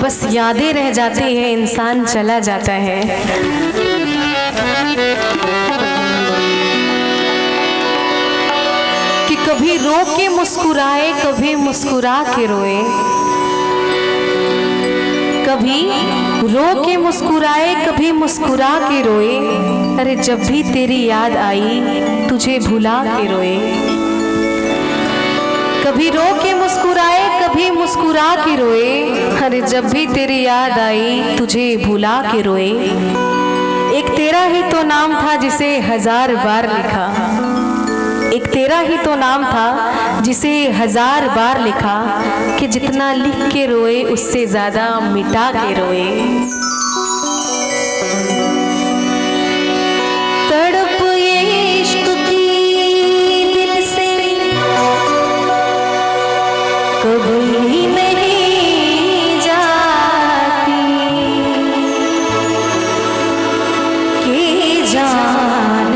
बस यादें रह जाती हैं, इंसान चला जाता है। कि कभी रो के मुस्कुराए, कभी मुस्कुरा के रोए, कभी रो के मुस्कुराए, कभी मुस्कुरा के रोए। अरे जब भी तेरी याद आई तुझे भुला के रोए। कभी रो के मुस्कुराए, कभी मुस्कुरा के रोए। अरे जब भी तेरी याद आई तुझे भुला के रोए। एक तेरा ही तो नाम था जिसे 1000 बार लिखा, एक तेरा ही तो नाम था जिसे 1000 बार लिखा, कि जितना लिख के रोए उससे ज्यादा मिटा के रोए। तड़प ये इश्क की दिल से कभी नहीं जाती, कि जान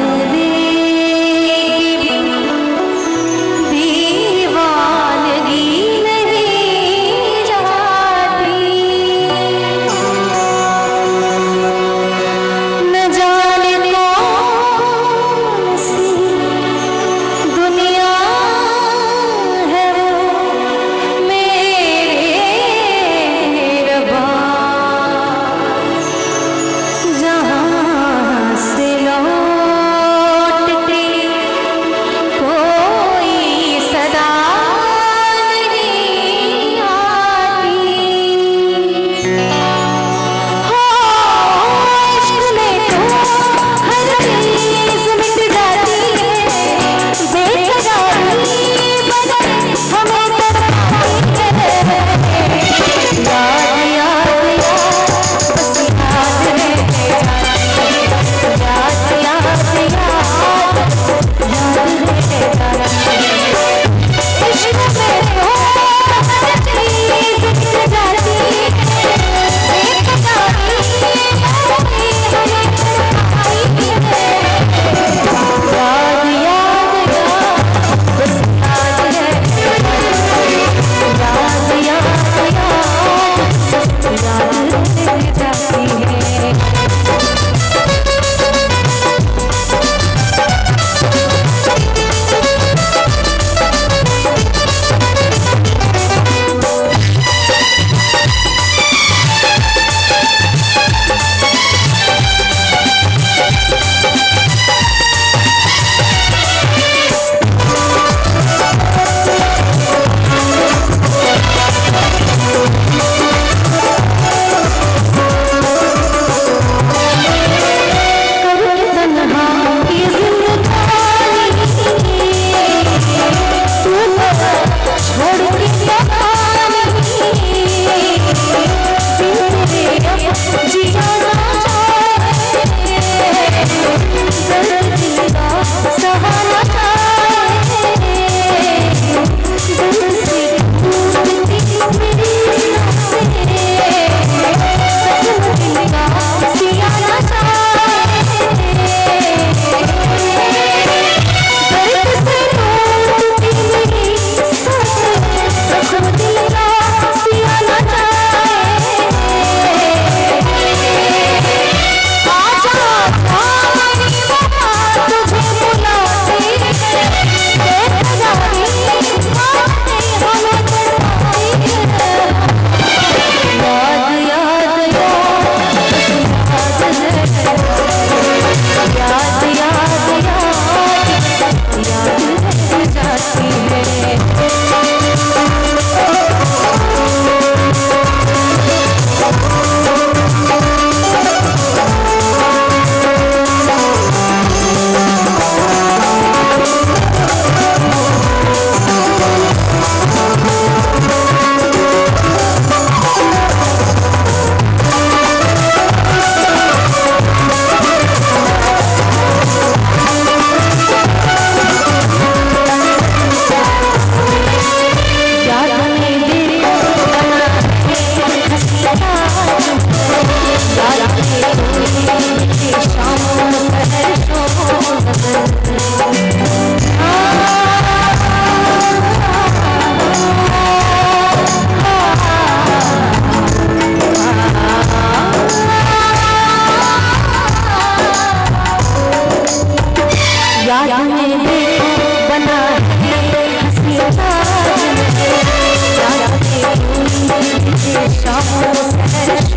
शामों सैर